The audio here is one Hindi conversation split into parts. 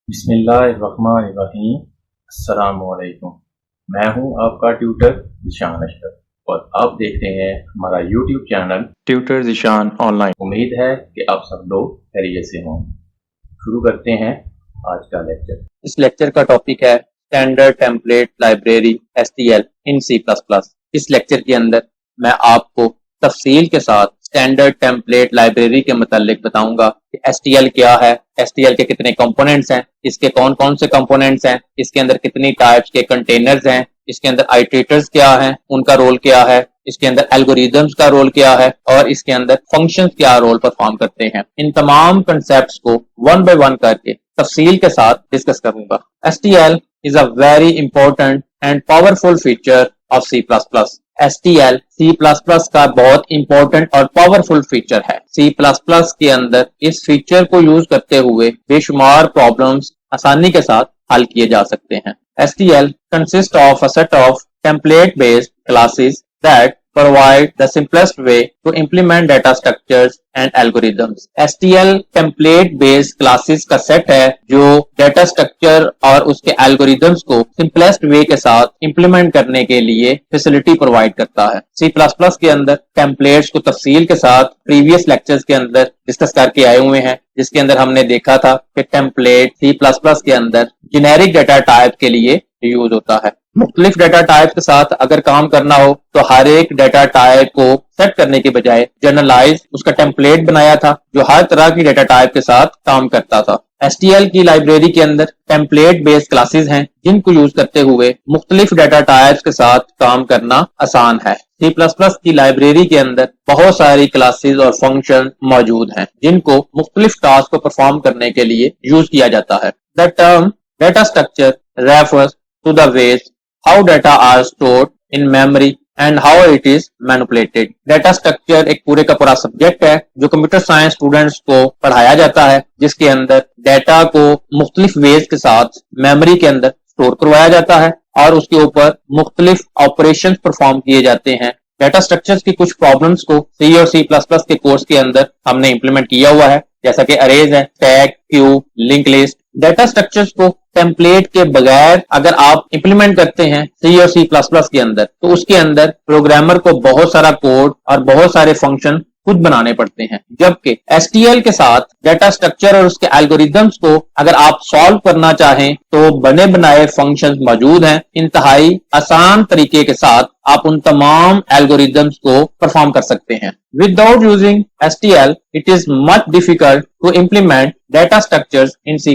बिस्मिल्लाहिर्रहमानिर्रहीम। अस्सलामुअलैकुम। मैं हूं आपका ट्यूटर ज़ीशान अशरफ और आप देख रहे हैं हमारा YouTube channel tutor Zeeshan online. उम्मीद है कि आप सब लोग खैरियत से हों। शुरू करते हैं आज का लेक्चर। इस लेक्चर का टॉपिक है स्टैंडर्ड टेम्पलेट लाइब्रेरी STL इन C++। इस लेक्चर के अंदर मैं आपको तफसील के साथ स्टैंडर्ड टेम्पलेट लाइब्रेरी के मुतालिक बताऊंगा कि STL क्या है, STL के कितने कंपोनेंट्स हैं, इसके कौन कौन से कंपोनेंट्स हैं, इसके अंदर कितनी टाइप्स के कंटेनर्स हैं, इसके अंदर आइटरेटर्स क्या हैं, उनका रोल क्या है, इसके अंदर एल्गोरिदम्स का रोल क्या है और इसके अंदर फंक्शंस क्या रोल परफॉर्म करते हैं। इन तमाम कंसेप्ट्स को वन बाय वन करके तफसील के साथ डिस्कस करूंगा। STL is a very important and powerful feature of C++। STL C++ का बहुत इंपॉर्टेंट और पावरफुल फीचर है। C++ के अंदर इस फीचर को यूज करते हुए बेशुमार प्रॉब्लम्स आसानी के साथ हल किए जा सकते हैं। STL consists of a set of template-based classes that provide the simplest way to implement data structures and algorithms। STL template based classes का सेट है जो data structure और उसके algorithms को simplest way के साथ implement करने के लिए facility provide करता है। C++ के अंदर templates को तफसील के साथ previous lectures के अंदर डिस्कस करके आए हुए हैं, जिसके अंदर हमने देखा था कि template C++ के अंदर generic data type के लिए यूज होता है। मुख्तलिफ डेटा टाइप के साथ अगर काम करना हो तो हर एक डेटा टाइप को सेट करने के बजाय जनरलाइज उसका टेम्पलेट बनाया था जो हर तरह की डेटा टाइप के साथ काम करता था। STL की लाइब्रेरी के अंदर टेम्पलेट बेस्ड क्लासेस हैं जिनको यूज करते हुए मुख्तलिफ डेटा टाइप्स के साथ काम करना आसान है। C++ की लाइब्रेरी के अंदर बहुत सारी क्लासेस और फंक्शन मौजूद हैं जिनको मुख्तलिफ टास्क को परफॉर्म करने के लिए यूज किया जाता है। The term data structure refers to the ways how data are stored in memory and how it is manipulated। Data structure एक पूरे का पूरा सब्जेक्ट है जो कंप्यूटर साइंस स्टूडेंट्स को पढ़ाया जाता है, जिसके अंदर डेटा को मुख्तलिफ वेज के साथ मेमोरी के अंदर स्टोर करवाया जाता है और उसके ऊपर मुख्तलिफ ऑपरेशंस परफॉर्म किए जाते हैं। डेटा स्ट्रक्चर्स की कुछ प्रॉब्लम्स को C और C++ के कोर्स के अंदर हमने इम्प्लीमेंट किया हुआ है, जैसा कि अरेज है, stack, Q, link list. Data structures को टेम्पलेट के बगैर अगर आप इंप्लीमेंट करते हैं C और C++ के अंदर तो उसके अंदर प्रोग्रामर को बहुत सारा कोड और बहुत सारे फंक्शन खुद बनाने पड़ते हैं, जबकि STL के साथ डेटा स्ट्रक्चर और उसके एल्गोरिदम्स को अगर आप सॉल्व करना चाहें तो बने बनाए फंक्शंस मौजूद हैं। इंतहाई आसान तरीके के साथ आप उन तमाम एल्गोरिदम्स को परफॉर्म कर सकते हैं। Without using STL, it is much difficult to implement data structures in C++।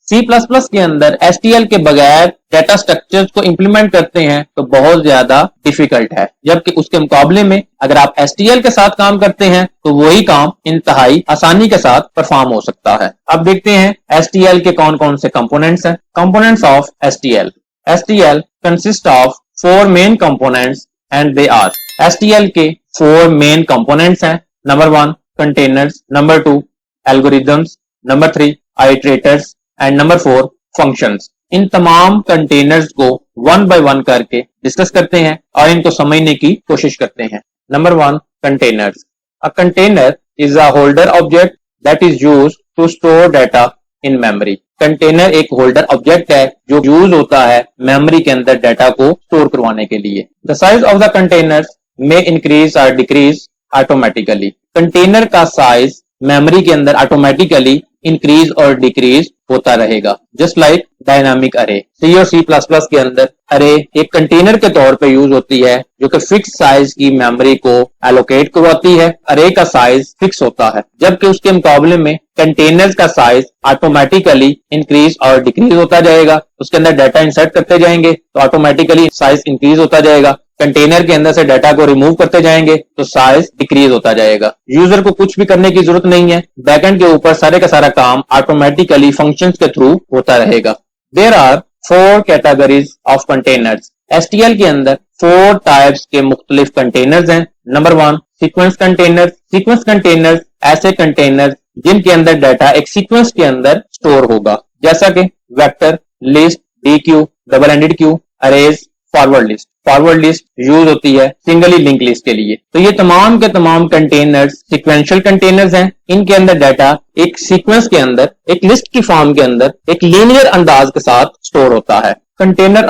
C++ के अंदर STL के बगैर डेटा स्ट्रक्चर्स को इंप्लीमेंट करते हैं तो बहुत ज्यादा डिफिकल्ट है, जबकि उसके मुकाबले में अगर आप STL के साथ काम करते हैं तो वही काम इंतहाई आसानी के साथ परफॉर्म हो सकता है। अब देखते हैं STL के कौन कौन से कंपोनेंट्स हैं। Components of STL। STL consist of 4 main components and they are। STL के 4 मेन कंपोनेंट्स हैं। Number 1 containers, number 2 algorithms, number 3 iterators and number 4 functions. इन तमाम कंटेनर्स को वन बाय वन करके डिस्कस करते हैं और इनको समझने की कोशिश करते हैं। Number 1 containers. A container is a holder object that is used to store data in memory. Container एक होल्डर ऑब्जेक्ट है जो यूज होता है मेमोरी के अंदर डाटा को स्टोर करवाने के लिए। The size of the containers में इंक्रीज और डिक्रीज ऑटोमेटिकली। कंटेनर का साइज मेमोरी के अंदर ऑटोमेटिकली इंक्रीज और डिक्रीज होता रहेगा, जस्ट लाइक डायनामिक अरे। C और C++ के अंदर अरे एक कंटेनर के तौर पे यूज होती है जो कि फिक्स साइज की मेमोरी को एलोकेट करवाती है। अरे का साइज फिक्स होता है, जबकि उसके मुकाबले में कंटेनर्स का साइज ऑटोमेटिकली इंक्रीज और डिक्रीज होता जाएगा। उसके अंदर डाटा इंसर्ट करते जाएंगे तो ऑटोमेटिकली साइज इंक्रीज होता जाएगा। कंटेनर के अंदर से डाटा को रिमूव करते जाएंगे तो साइज डिक्रीज होता जाएगा। यूजर को कुछ भी करने की जरूरत नहीं है, बैकएंड के ऊपर सारे का सारा काम ऑटोमेटिकली फंक्शंस के थ्रू होता रहेगा। There are 4 categories of containers. STL के अंदर 4 टाइप्स के मुख्तलिफ कंटेनर्स हैं। Number 1 sequence container. Sequence container ऐसे कंटेनर जिनके अंदर डाटा एक सीक्वेंस के अंदर स्टोर होगा, जैसा कि vector, list, DQ, double ended queue, arrays, forward list. Forward list use होती है सिंगली लिंक लिस्ट के लिए। तो ये तमाम के तमाम कंटेनर्स सिक्वेंशियल कंटेनर्स हैं। इनके अंदर डाटा एक सीक्वेंस के अंदर, एक लिस्ट की फॉर्म के अंदर, एक लीनियर अंदाज के साथ स्टोर होता है। कंटेनर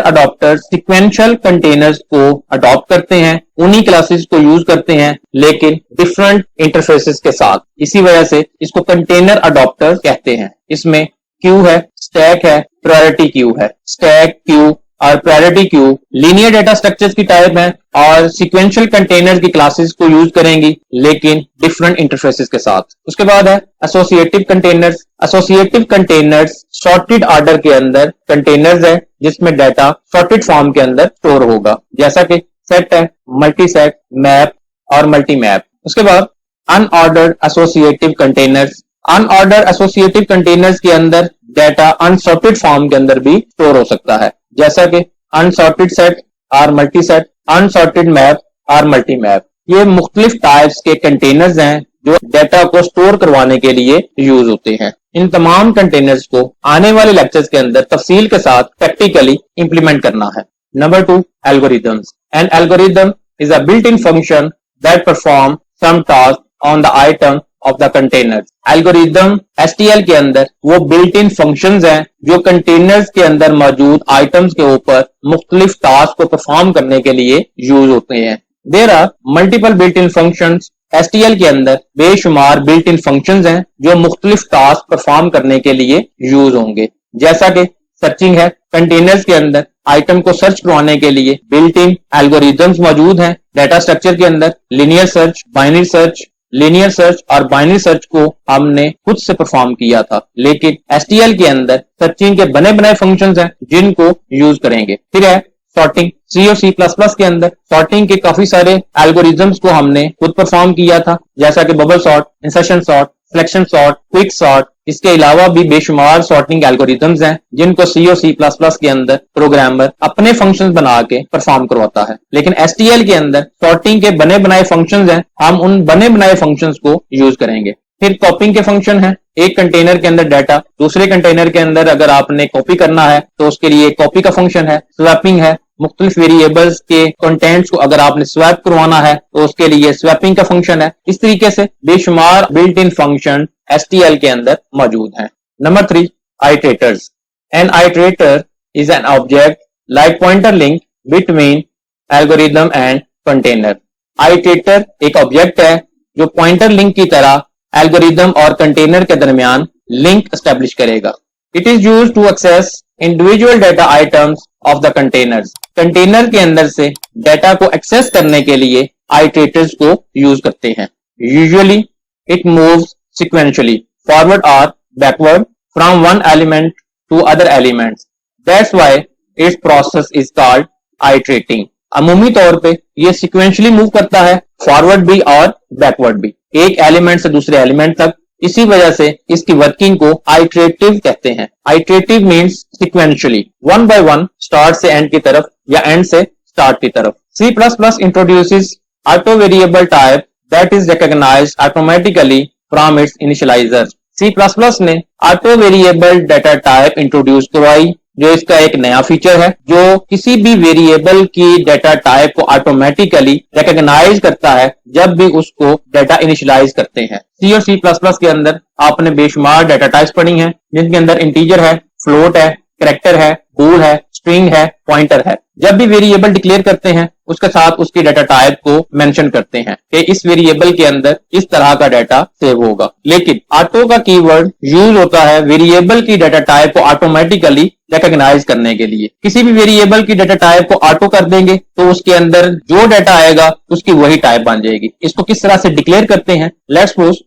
अडॉप्टर्स सिक्वेंशियल कंटेनर्स को अडॉप्ट करते हैं, उन्हीं क्लासेस को यूज करते हैं लेकिन डिफरेंट इंटरफेसेस के साथ। इसी वजह से इसको कंटेनर अडॉप्टर्स कहते हैं। इसमें क्यू है, स्टैक है, प्रायोरिटी क्यू है। स्टैक, क्यू और priority queue linear data structures की टाइप है और सीक्वेंशियल कंटेनर्स की क्लासेस को यूज करेंगी लेकिन डिफरेंट इंटरफेसेस के साथ। उसके बाद है associative containers. Associative containers sorted order के अंदर कंटेनर्स है जिसमें डाटा सॉर्टेड फॉर्म के अंदर स्टोर होगा, जैसा कि सेट है, मल्टी सेट, मैप और मल्टी मैप। उसके बाद unordered associative containers. Unordered associative containers के अंदर डाटा अनसॉर्टेड फॉर्म के अंदर भी स्टोर हो सकता है, जैसा कि अनसॉर्टेड सेट और मल्टी सेट, अनसॉर्टेड मैप और मल्टी मैप। ये मुख्तलिफ टाइप्स के कंटेनर्स हैं जो डाटा को स्टोर करवाने के लिए यूज होते हैं। इन तमाम कंटेनर्स को आने वाले लेक्चर्स के अंदर तफसील के साथ प्रैक्टिकली इंप्लीमेंट करना है। Number 2, algorithms. An algorithm is a built in function that perform some task on the item of the container. Algorithm STL के अंदर वो बिल्ट इन फंक्शंस हैं जो कंटेनर्स के अंदर मौजूद आइटम्स के ऊपर मुख्तलिफ टास्क को परफॉर्म करने के लिए यूज होते हैं। There are multiple built in functions. STL के अंदर बेशुमार बिल्ट इन फंक्शंस हैं जो मुख्तलिफ टास्क परफॉर्म करने के लिए यूज होंगे, जैसा कि सर्चिंग है। कंटेनर्स के अंदर आइटम को सर्च करवाने के लिए बिल्ट इन एल्गोरिदम्स मौजूद हैं। डाटा स्ट्रक्चर के अंदर linear search, binary search, linear search और बाइनरी सर्च को हमने खुद से परफॉर्म किया था, लेकिन STL के अंदर सर्चिंग के बने बनाए फंक्शंस हैं जिनको यूज करेंगे। फिर है सॉर्टिंग। C और C++ के अंदर सॉर्टिंग के काफी सारे एल्गोरिदम्स को हमने खुद परफॉर्म किया था, जैसा कि bubble sort, insertion sort, selection sort, quick sort. इसके अलावा भी बेशुमार सॉर्टिंग एल्गोरिदम्स हैं जिनको C और C++ के अंदर प्रोग्रामर अपने फंक्शंस बना के परफॉर्म करवाता है, लेकिन STL के अंदर सॉर्टिंग के बने बनाए फंक्शंस हैं, हम उन बने बनाए फंक्शंस को यूज करेंगे। फिर कॉपिंग के फंक्शन है। एक कंटेनर के अंदर डाटा दूसरे कंटेनर के अंदर अगर आपने कॉपी करना है तो उसके लिए कॉपी का फंक्शन है। स्वैपिंग है। मुख्तलिफ वेरिएबल्स के कंटेंट्स को अगर आपने स्वैप करवाना है तो उसके लिए स्वैपिंग का फंक्शन है। इस तरीके से बेशुमार बिल्ट इन फंक्शन STL के अंदर मौजूद हैं। Number 3, iterators. An iterator is an object like pointer link between algorithm and container. Iterator एक ऑब्जेक्ट है जो पॉइंटर लिंक की तरह एल्गोरिदम और कंटेनर के दरमियान लिंक एस्टेब्लिश करेगा। It is used to access individual data items of the containers. Container के अंदर से डाटा को एक्सेस करने के लिए आइटरेटर्स को यूज करते हैं। Usually it moves sequentially forward or backward from one element to other elements. That's why its process is called iterating. अमूमी तौर पे ये sequentially मूव करता है, फॉरवर्ड भी और बैकवर्ड भी, एक एलिमेंट से दूसरे एलिमेंट तक। इसी वजह से इसकी वर्किंग को आइटरेटिव कहते हैं। Iterative means sequentially, one by one, start से एंड की तरफ या एंड से स्टार्ट की तरफ। C++ introduces auto variable type that is recognized automatically from its initializer. C++ ने auto variable data type introduce करवाई जो इसका एक नया फीचर है, जो किसी भी वेरिएबल की डाटा टाइप को ऑटोमेटिकली रिकॉग्नाइज करता है जब भी उसको डाटा इनिशियलाइज करते हैं। C और C++ के अंदर आपने बेशुमार डाटा टाइप्स पढ़ी हैं जिनके अंदर इंटीजर है, फ्लोट है, कैरेक्टर है, बूल है, स्ट्रिंग है, पॉइंटर है। जब भी वेरिएबल डिक्लेयर करते हैं उसके साथ उसकी डाटा टाइप को मेंशन करते हैं कि इस वेरिएबल के अंदर इस तरह का डाटा सेव होगा। लेकिन ऑटो का कीवर्ड यूज होता है वेरिएबल की डाटा टाइप को ऑटोमेटिकली रिकॉग्नाइज करने के लिए। किसी भी वेरिएबल की डाटा टाइप को ऑटो कर देंगे तो उसके अंदर जो डाटा आएगा उसकी वही टाइप बन जाएगी। इसको किस तरह से डिक्लेयर करते हैं, लेट्स सपोज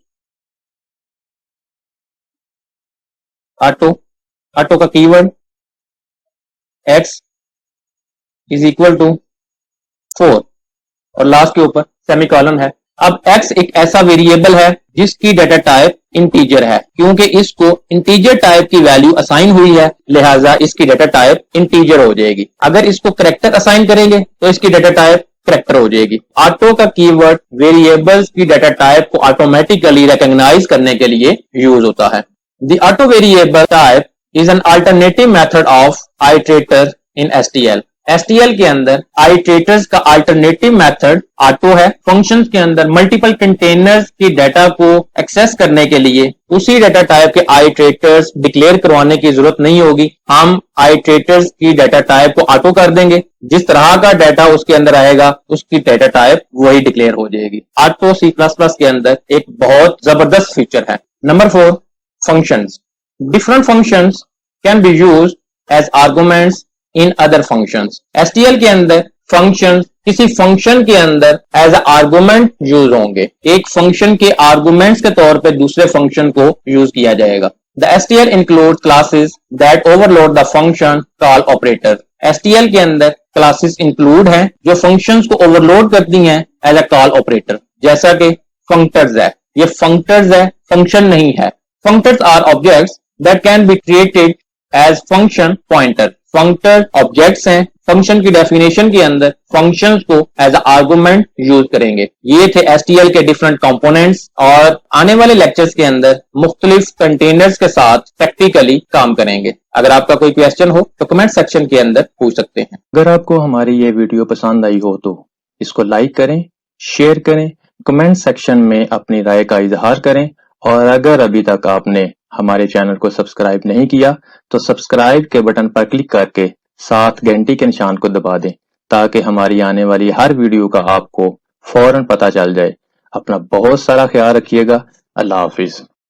ऑटो का keyword x is equal to 4 और लास्ट के ऊपर सेमीकोलन है। अब x एक ऐसा वेरिएबल है जिसकी डाटा टाइप इंटीजर है, क्योंकि इसको इंटीजर टाइप की वैल्यू असाइन हुई है, लिहाजा इसकी डाटा टाइप इंटीजर हो जाएगी। अगर इसको कैरेक्टर असाइन करेंगे तो इसकी डाटा टाइप कैरेक्टर हो जाएगी। ऑटो का कीवर्ड वेरिएबल्स की डाटा टाइप को ऑटोमेटिकली रिकॉग्नाइज करने के लिए यूज होता है। The auto variable type is an alternative method of iterator in STL। STL के अंदर आइटरेटर्स का अल्टरनेटिव मेथड ऑटो है। फंक्शंस के अंदर मल्टीपल कंटेनर्स की डाटा को एक्सेस करने के लिए उसी डाटा टाइप के आइटरेटर्स डिक्लेयर करवाने की जरूरत नहीं होगी। हम आइटरेटर्स की डाटा टाइप को ऑटो कर देंगे, जिस तरह का डाटा उसके अंदर आएगा उसकी डाटा टाइप वही डिक्लेयर हो जाएगी। ऑटो C++ के अंदर एक बहुत जबरदस्त फीचर है। Number 4, functions. Different functions can be used as arguments in other functions. STL के अंदर फंक्शन किसी फंक्शन के अंदर एज अ आर्गुमेंट यूज होंगे। एक फंक्शन के आर्गुमेंट्स के तौर पे दूसरे फंक्शन को यूज किया जाएगा। The STL includes classes that overload the function call operator। STL के अंदर क्लासेस इंक्लूड हैं जो फंक्शंस को ओवरलोड करती हैं एज अ कॉल ऑपरेटर, जैसा कि फंक्टर्स है। ये फंक्टर्स है, फंक्शन नहीं है। Functors are objects that can be created as function pointer. Functor objects हैं। फंक्शन की डेफिनेशन के अंदर फंक्शंस को एज अ आर्गुमेंट यूज करेंगे। ये थे STL के डिफरेंट कंपोनेंट्स, और आने वाले लेक्चर्स के अंदर मुख्तलिफ कंटेनर्स के साथ प्रैक्टिकली काम करेंगे। अगर आपका कोई क्वेश्चन हो तो कमेंट सेक्शन के अंदर पूछ सकते हैं। अगर आपको हमारी ये वीडियो पसंद आई हो तो इसको लाइक करें, शेयर करें, कमेंट सेक्शन में अपनी राय का इजहार करें, और अगर अभी तक आपने हमारे चैनल को सब्सक्राइब नहीं किया तो सब्सक्राइब के बटन पर क्लिक करके साथ घंटी के निशान को दबा दें, ताकि हमारी आने वाली हर वीडियो का आपको फौरन पता चल जाए। अपना बहुत सारा ख्याल रखिएगा। अल्लाह हाफिज।